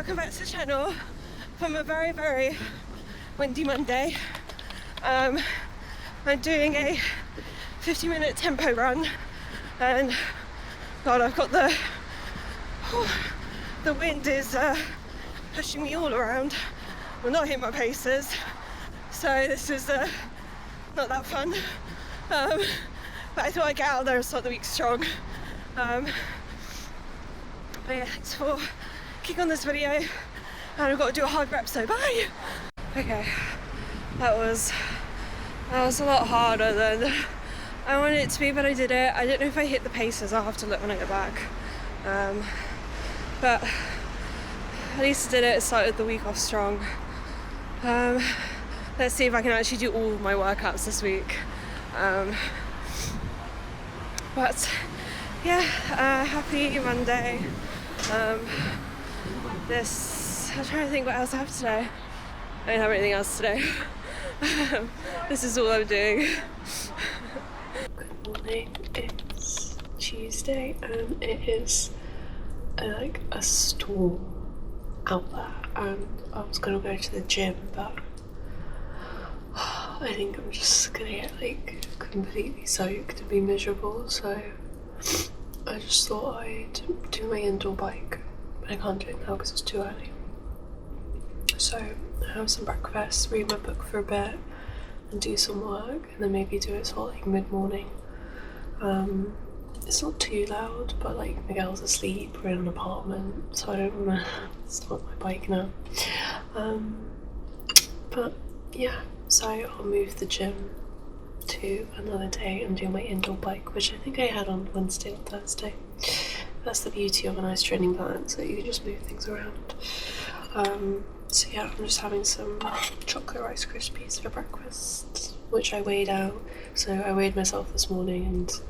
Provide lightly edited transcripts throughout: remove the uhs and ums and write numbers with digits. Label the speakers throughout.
Speaker 1: welcome back to the channel from a very, very windy Monday. I'm doing a 50-minute tempo run, and God, I've got the wind is pushing me all around. I'm not hitting my paces, so this is not that fun. But I thought I'd get out there and start the week strong. But yeah, thanks for clicking on this video, and I've got to do a hard rep, so bye! Okay, that was a lot harder than I wanted it to be, but I did it. I don't know if I hit the paces, I'll have to look when I get back. But at least I did it, started the week off strong. Let's see if I can actually do all of my workouts this week. But yeah, happy Monday. I'm trying to think what else I have today. I don't have anything else today. This is all I'm doing. Good morning, it's Tuesday and it is like a storm out there, and I was gonna go to the gym, but I think I'm just gonna get like completely soaked and be miserable, so I just thought I'd do my indoor bike, but I can't do it now because it's too early. So have some breakfast, read my book for a bit and do some work, and then maybe do it sort of like mid-morning. It's not too loud, but like Miguel's asleep, we're in an apartment, so I don't want to start my bike now. But yeah, so I'll move the gym to another day and do my indoor bike, which I think I had on Wednesday or Thursday. That's the beauty of a nice training plan, so you can just move things around. So yeah, I'm just having some chocolate Rice Krispies for breakfast, which I weighed out. So I weighed myself this morning, and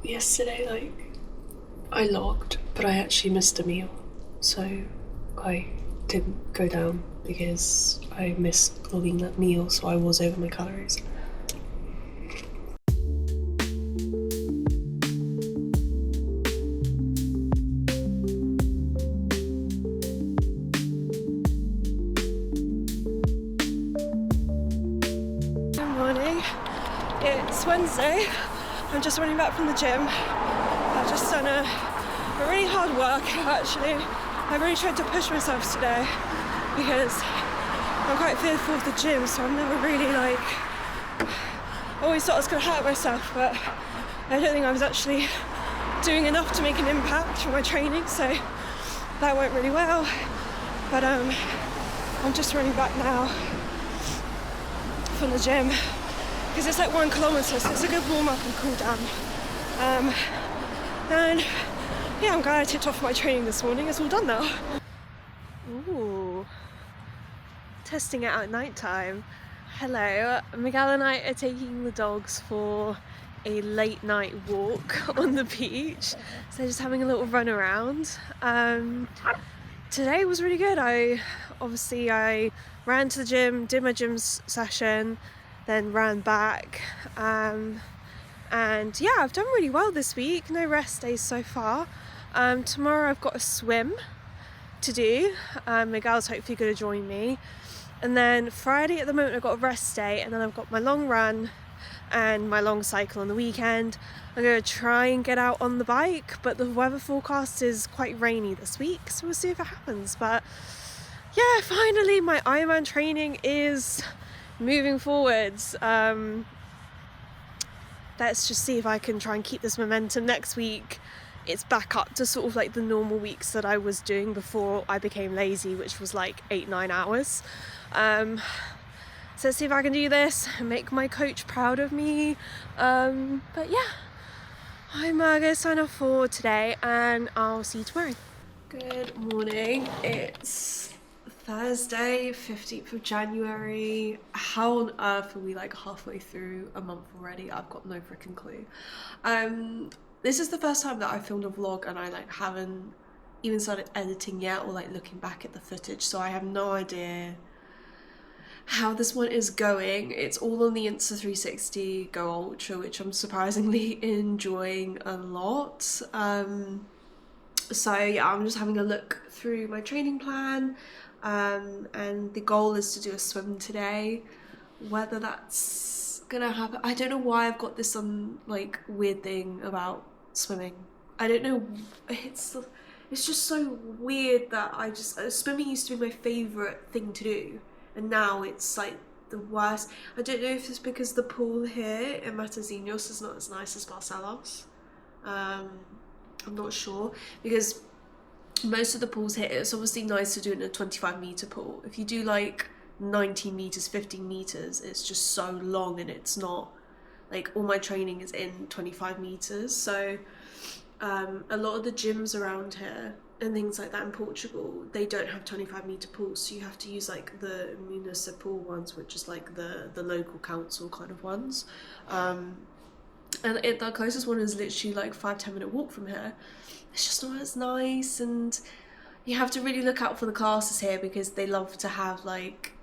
Speaker 1: yesterday, like, I logged, but I actually missed a meal. So I didn't go down because I missed logging that meal, so I was over my calories. It's Wednesday. I'm just running back from the gym. I've just done a really hard workout actually. I really tried to push myself today because I'm quite fearful of the gym, so I've never really I always thought I was going to hurt myself, but I don't think I was actually doing enough to make an impact from my training, so that went really well. But I'm just running back now from the gym, because it's like 1 kilometre, so it's a good warm up and cool down. And yeah, I'm glad I tipped off my training this morning. It's all done now. Ooh, testing it out at night time. Hello, Miguel and I are taking the dogs for a late night walk on the beach. So just having a little run around. Today was really good. I ran to the gym, did my gym session, then ran back, and yeah, I've done really well this week. No rest days so far. Tomorrow I've got a swim to do. Miguel's hopefully going to join me, and then Friday at the moment I've got a rest day, and then I've got my long run and my long cycle on the weekend. I'm going to try and get out on the bike, but the weather forecast is quite rainy this week, so we'll see if it happens. But yeah, finally my Ironman training is moving forwards. Let's just see if I can try and keep this momentum. Next week it's back up to sort of like the normal weeks that I was doing before I became lazy, which was like 8-9 hours. So let's see if I can do this and make my coach proud of me. But yeah, I'm gonna sign off for today, and I'll see you tomorrow. Good morning, it's Thursday, 15th of January. How on earth are we like halfway through a month already? I've got no freaking clue. This is the first time that I filmed a vlog and I like haven't even started editing yet, or like looking back at the footage, so I have no idea how this one is going. It's all on the Insta360 Go Ultra, which I'm surprisingly enjoying a lot. So yeah, I'm just having a look through my training plan, and the goal is to do a swim today. Whether that's gonna happen, I don't know why I've got this like weird thing about swimming. I don't know, it's just so weird that swimming used to be my favourite thing to do, and now it's like the worst. I don't know if it's because the pool here in Matosinhos is not as nice as Barcelos. I'm not sure, because most of the pools here, it's obviously nice to do in a 25-metre pool. If you do like 19 metres, 15 metres, it's just so long, and it's not, like, all my training is in 25 metres. So a lot of the gyms around here and things like that in Portugal, they don't have 25-metre pools, so you have to use like the municipal ones, which is like the local council kind of ones. And the closest one is literally like 5-10 minute walk from here. It's just not as nice, and you have to really look out for the classes here, because they love to have like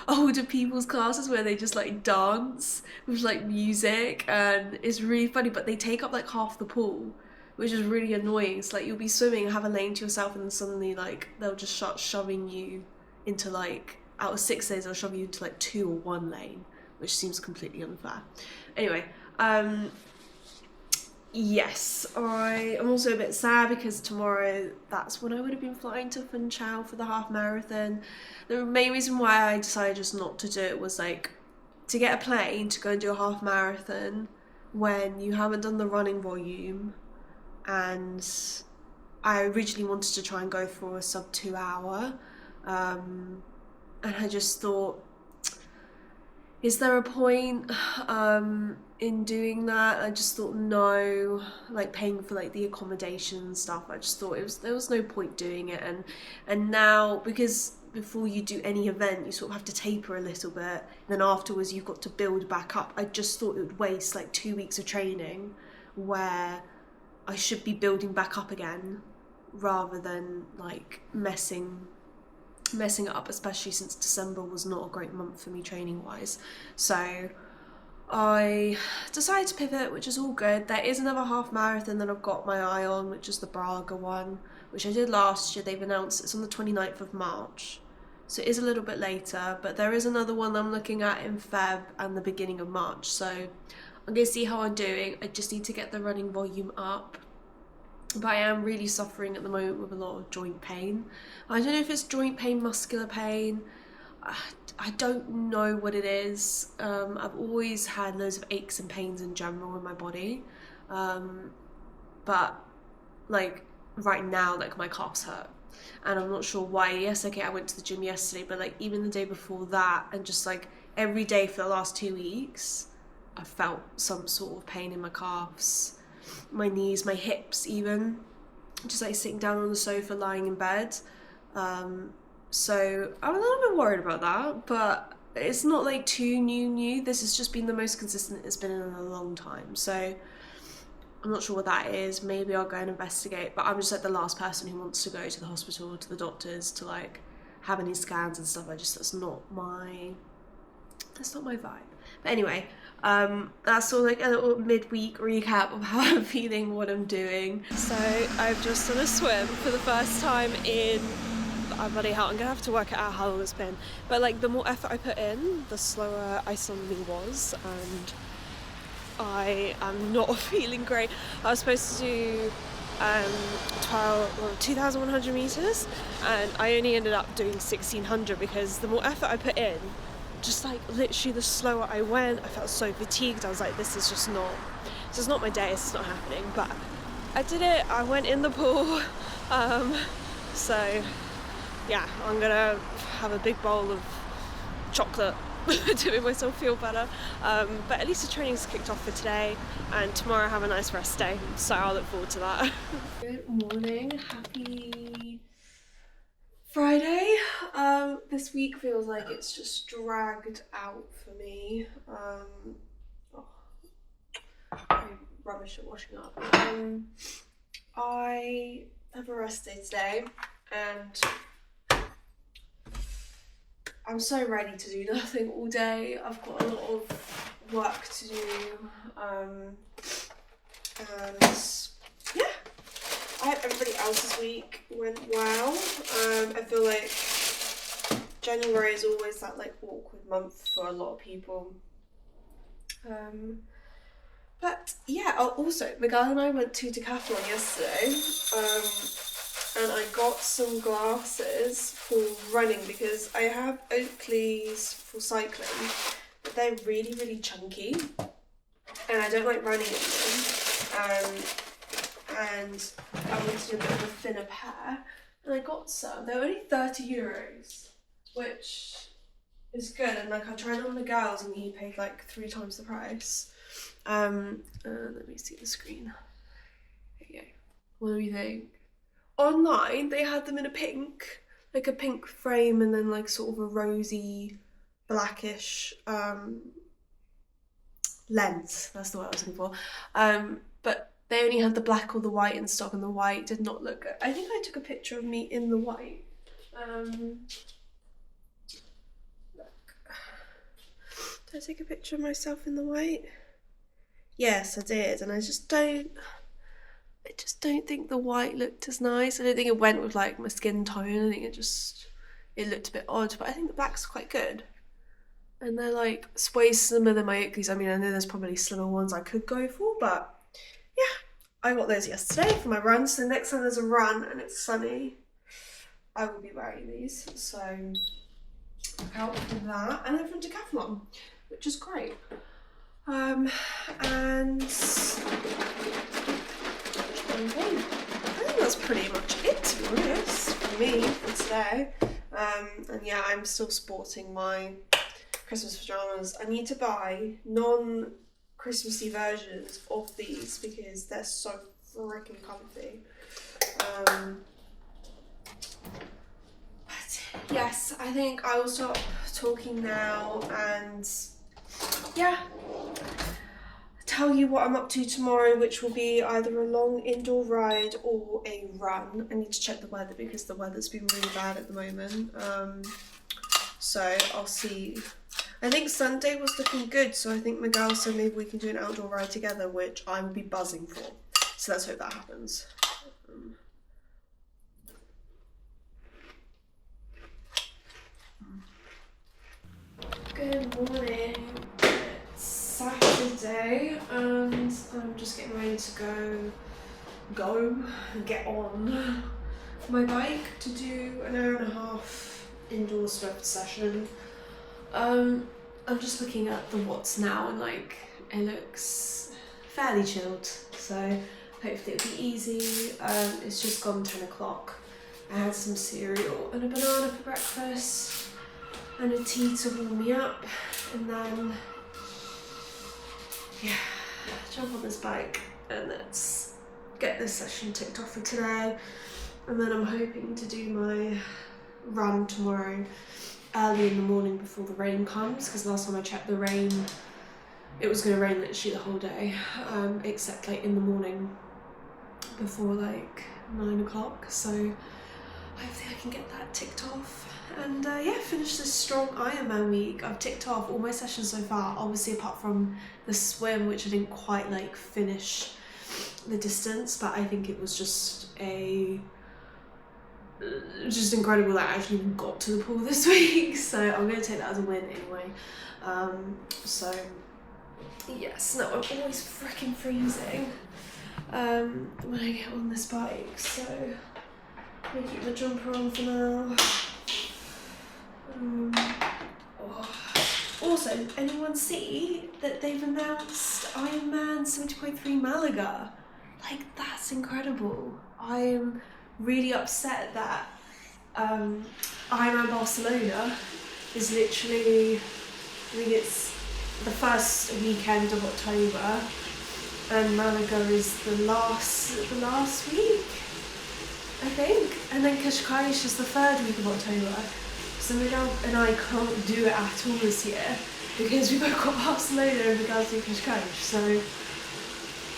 Speaker 1: older people's classes where they just like dance with like music, and it's really funny, but they take up like half the pool, which is really annoying. It's like you'll be swimming and have a lane to yourself, and then suddenly like they'll just start shoving you into, like, out of 6 lanes they'll shove you into like 2 or 1 lane, which seems completely unfair. Anyway, yes, I am also a bit sad because tomorrow, that's when I would have been flying to Funchal for the half marathon. The main reason why I decided just not to do it was like to get a plane to go and do a half marathon when you haven't done the running volume, and I originally wanted to try and go for a sub 2 hour, and I just thought, is there a point in doing that? I just thought no, like paying for like the accommodation and stuff. I just thought there was no point doing it, and now, because before you do any event you sort of have to taper a little bit, and then afterwards you've got to build back up. I just thought it would waste like 2 weeks of training where I should be building back up again, rather than like messing it up, especially since December was not a great month for me training wise. So I decided to pivot, which is all good. There is another half marathon that I've got my eye on, which is the Braga one, which I did last year. They've announced it's on the 29th of March, so it is a little bit later, but there is another one I'm looking at in Feb and the beginning of March, so I'm going to see how I'm doing. I just need to get the running volume up. But I am really suffering at the moment with a lot of joint pain. I don't know if it's joint pain, muscular pain. I don't know what it is. I've always had loads of aches and pains in general in my body. But like right now, like my calves hurt. And I'm not sure why. Yes, okay, I went to the gym yesterday, but like even the day before that, and just like every day for the last 2 weeks, I felt some sort of pain in my calves, my knees, my hips even, just like sitting down on the sofa, lying in bed. So I'm a little bit worried about that, but it's not like too new. This has just been the most consistent it's been in a long time, so I'm not sure what that is. Maybe I'll go and investigate, but I'm just like the last person who wants to go to the hospital, to the doctors, to like have any scans and stuff. That's not my vibe. But anyway, that's sort of like a little midweek recap of how I'm feeling, what I'm doing. So I've just done a swim for the first time in bloody hell, I'm gonna have to work it out how long it's been, but like the more effort I put in, the slower I suddenly was, and I am not feeling great. I was supposed to do 2,100 meters, and I only ended up doing 1,600 because the more effort I put in, just like literally the slower I went, I felt so fatigued. I was like, this is not my day, it's not happening. But I did it, I went in the pool, so yeah, I'm gonna have a big bowl of chocolate to make myself feel better, but at least the training's kicked off for today, and tomorrow I have a nice rest day, so I'll look forward to that. Good morning, happy Friday. This week feels like it's just dragged out for me. I'm rubbish at washing up. I have a rest day today, and I'm so ready to do nothing all day. I've got a lot of work to do, and yeah, I hope everybody else's week went well. I feel like January is always that like awkward month for a lot of people. But yeah, also Miguel and I went to Decathlon yesterday, and I got some glasses for running because I have Oakleys for cycling, but they're really, really chunky, and I don't like running in them. And I wanted a bit of a thinner pair, and I got some. They're only €30, which is good. And like I tried on the girls, and he paid like 3 times the price. Let me see the screen. There you go. What do you think? Online, they had them in a pink, like a pink frame, and then like sort of a rosy, blackish lens. That's the word I was looking for. But they only had the black or the white in stock, and the white did not look good. I think I took a picture of me in the white. Look. Did I take a picture of myself in the white? Yes, I did, and I just don't think the white looked as nice. I don't think it went with like my skin tone. I think it looked a bit odd, but I think the black's quite good. And they're like way slimmer than my Oakleys. I mean, I know there's probably slimmer ones I could go for, but yeah, I got those yesterday for my run. So next time there's a run and it's sunny, I will be wearing these. So look out for that. And they're from Decathlon, which is great. And I think that's pretty much it, to be honest, for me for today. And yeah, I'm still sporting my Christmas pajamas. I need to buy non-Christmassy versions of these because they're so freaking comfy. But yes, I think I will stop talking now and yeah, tell you what I'm up to tomorrow, which will be either a long indoor ride or a run. I need to check the weather because the weather's been really bad at the moment. So I'll see. I think Sunday was looking good, so I think Miguel said maybe we can do an outdoor ride together, which I will be buzzing for. So let's hope that happens. Good morning. It's Saturday and I'm just getting ready to go and get on my bike to do an hour and a half indoor Swift session. I'm just looking at the what's now and like it looks fairly chilled, so hopefully it'll be easy. It's just gone 10 o'clock. I had some cereal and a banana for breakfast and a tea to warm me up, and then yeah, jump on this bike and let's get this session ticked off for today. And then I'm hoping to do my run tomorrow early in the morning before the rain comes, because last time I checked the rain, it was going to rain literally the whole day, except like in the morning before like 9 o'clock. So hopefully I can get that ticked off and yeah, finish this strong Ironman week. I've ticked off all my sessions so far, obviously apart from the swim, which I didn't quite like finish the distance, but I think it was just incredible that I actually got to the pool this week, so I'm going to take that as a win anyway. So yes, no, I'm always freaking freezing when I get on this bike, so I'm going to keep my jumper on for now. Also, anyone see that they've announced Ironman 70.3 Malaga? Like, that's incredible. I'm really upset that IRONMAN Barcelona is literally, I think it's the first weekend of October, and Malaga is the last week, I think, and then Cascais is the 3rd week of October. So Miguel and I can't do it at all this year because we both got Barcelona and Miguel's doing Cascais. So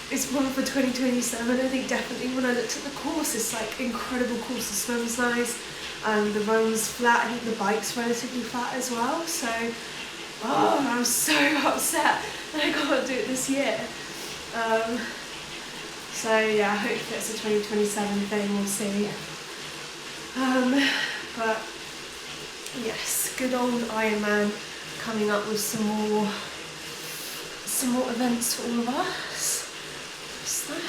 Speaker 1: it's one for 2027. I think definitely when I looked at the course, it's like incredible course. The swim's nice, the run's flat. I think the bike's relatively flat as well. So, I'm so upset that I can't do it this year. So yeah, hopefully it's a 2027 thing, we'll see. But yes, good old Ironman coming up with some more events for all of us. Just that.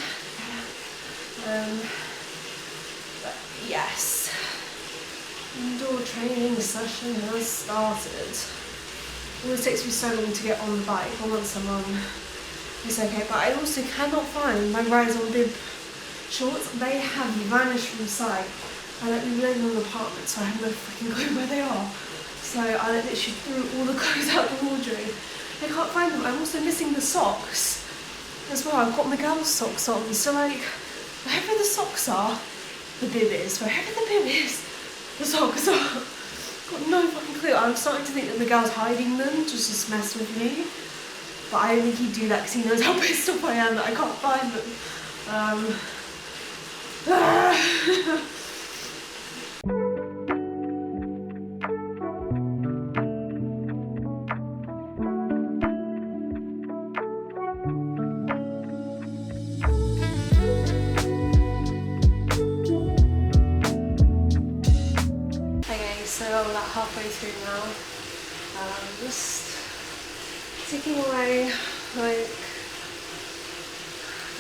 Speaker 1: But yes, indoor training session has started. It always takes me so long to get on the bike, but once I'm on, it's okay. But I also cannot find my Rise on Bib shorts. They have vanished from sight. We live in an apartment, so I have no freaking clue where they are. So I literally threw all the clothes out the wardrobe. I can't find them. I'm also missing the socks as well. I've got Miguel's socks on, so like, wherever the socks are, the bib is. Wherever the bib is, the socks are. Got no fucking clue. I'm starting to think that Miguel's hiding them just to mess with me. But I only think he'd do that because he knows how pissed off I am that I can't find them. So I'm like halfway through now, just ticking away. Like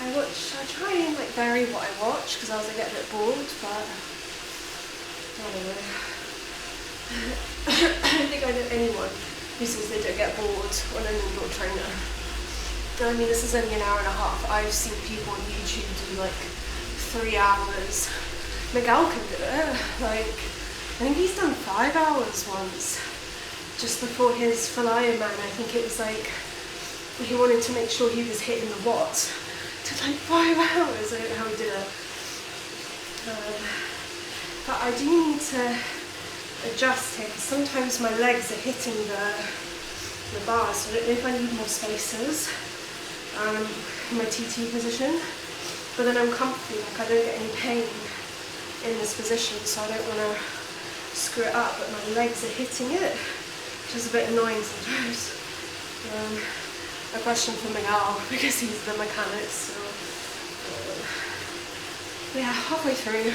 Speaker 1: I try and like vary what I watch because I was get a bit bored, but I don't know. I don't think I know anyone who says they don't get bored on an indoor trainer. I mean, this is only an hour and a half. I've seen people on YouTube do like 3 hours. Miguel can do it. Like, I think he's done 5 hours once, just before his full Ironman. I think it was like, he wanted to make sure he was hitting the watts. Took like 5 hours, I don't know how he did it. But I do need to adjust here, because sometimes my legs are hitting the bars, so I don't know if I need more spacers in my TT position. But then I'm comfy, like I don't get any pain in this position, so I don't want to screw it up, but my legs are hitting it, which is a bit annoying sometimes. A question for Miguel, because he's the mechanic, so yeah, halfway through.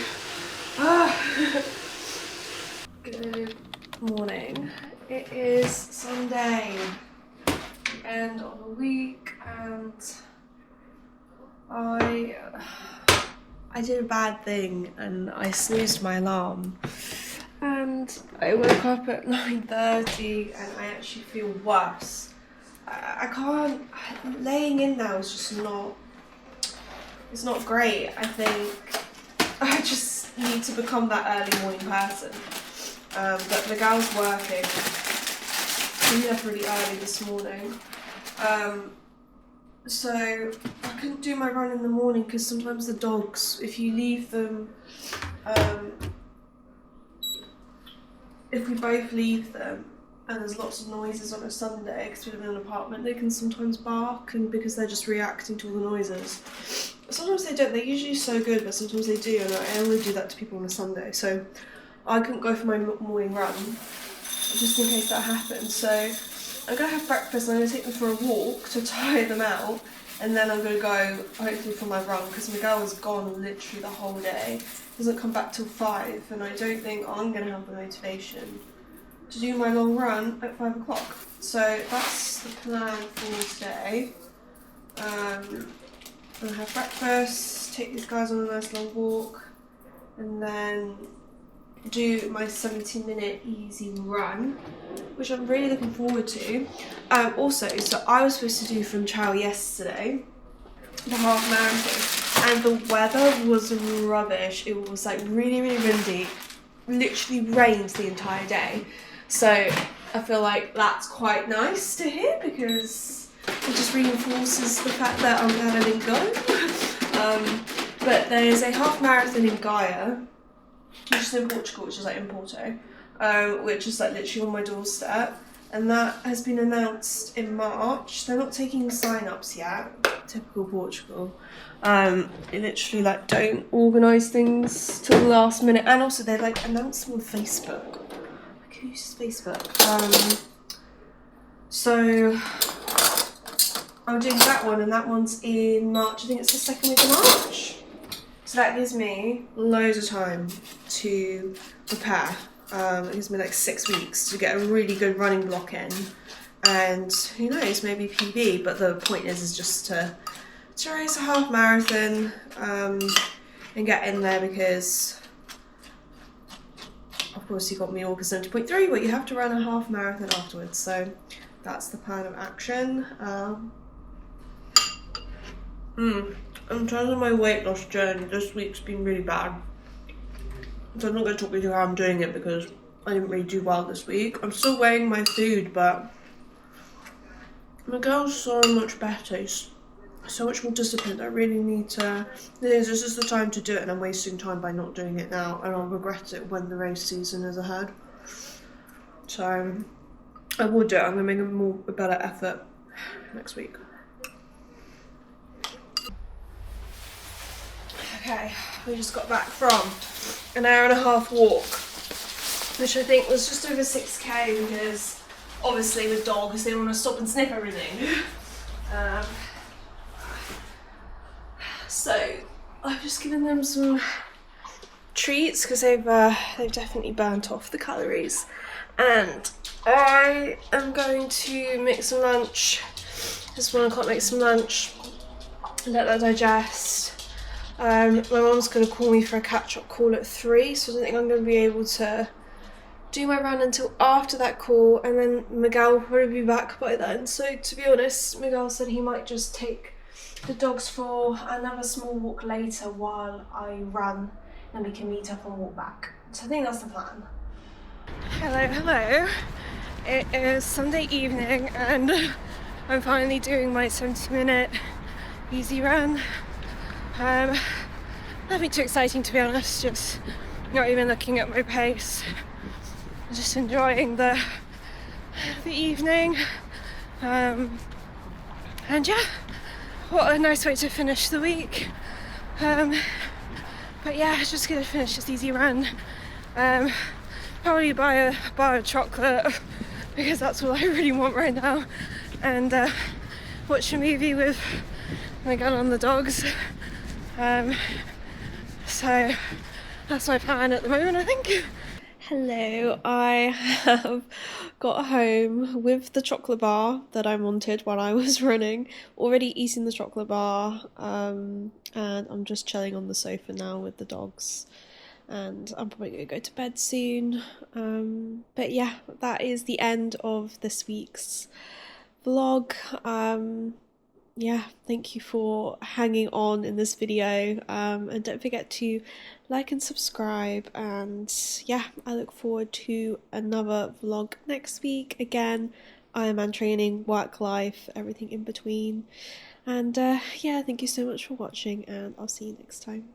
Speaker 1: Good morning. It is Sunday, the end of the week, and I did a bad thing and I snoozed my alarm. And I woke up at 9:30 and I actually feel worse. I can't, laying in now is just not, it's not great. I think I just need to become that early morning person. But Miguel's working. He left really early this morning. So I couldn't do my run in the morning because sometimes the dogs, if you leave them, if we both leave them and there's lots of noises on a Sunday because we live in an apartment, they can sometimes bark, and because they're just reacting to all the noises. Sometimes they don't, they're usually so good, but sometimes they do, and I only do that to people on a Sunday. So I couldn't go for my morning run just in case that happened. So I'm going to have breakfast and I'm going to take them for a walk to tire them out, and then I'm going to go hopefully for my run because Miguel is gone literally the whole day. Doesn't come back till 5, and I don't think I'm going to have the motivation to do my long run at 5 o'clock. So that's the plan for today. I'll have breakfast, take these guys on a nice long walk, and then do my 70-minute easy run, which I'm really looking forward to. Also, so I was supposed to do from Chow yesterday, the half marathon, and the weather was rubbish. It was like really, really windy, literally rained the entire day. So I feel like that's quite nice to hear because it just reinforces the fact that I'm glad I didn't go. But there's a half marathon in Gaia, which is in Portugal, which is like in Porto, which is like literally on my doorstep, and that has been announced in March. They're not taking sign-ups yet, typical Portugal. They literally like don't organise things till the last minute, and also they like announce them on Facebook. Like, who uses Facebook? So I'm doing that one, and that one's in March. I think it's the second week of March. So that gives me loads of time to prepare. It gives me like 6 weeks to get a really good running block in, and who knows, maybe PB. But the point is just to race a half marathon and get in there, because of course you got me August 70.3, but you have to run a half marathon afterwards. So that's the plan of action. In terms of my weight loss journey, this week's been really bad. So I'm not going to talk you through how I'm doing it, because I didn't really do well this week. I'm still weighing my food, but my girl's so much better. So much more disciplined. I really need to. This is the time to do it, and I'm wasting time by not doing it now, and I'll regret it when the race season is ahead. So I will do it. I'm going to make a better effort next week. Okay, we just got back from an hour-and-a-half walk, which I think was just over 6k, because obviously with dogs they want to stop and sniff everything. So I've just given them some treats, because they've definitely burnt off the calories, and I am going to make some lunch. This one I can't make some lunch, let that digest. My mum's going to call me for a catch-up call at 3, so I don't think I'm going to be able to do my run until after that call, and then Miguel will probably be back by then. So to be honest, Miguel said he might just take the dogs for another small walk later while I run, and we can meet up and walk back. So I think that's the plan. Hello. It is Sunday evening, and I'm finally doing my 70-minute easy run. Nothing too exciting, to be honest, just not even looking at my pace, just enjoying the evening, and yeah, what a nice way to finish the week. But yeah, just gonna finish this easy run, probably buy a bar of chocolate, because that's what I really want right now, and watch a movie with my girl and the dogs. So that's my plan at the moment, I think. Hello, I have got home with the chocolate bar that I wanted while I was running, already eating the chocolate bar, and I'm just chilling on the sofa now with the dogs, and I'm probably going to go to bed soon. But yeah, that is the end of this week's vlog. Yeah, thank you for hanging on in this video, and don't forget to like and subscribe, and yeah, I look forward to another vlog next week. Again, Ironman training, work life, everything in between, and yeah, thank you so much for watching, and I'll see you next time.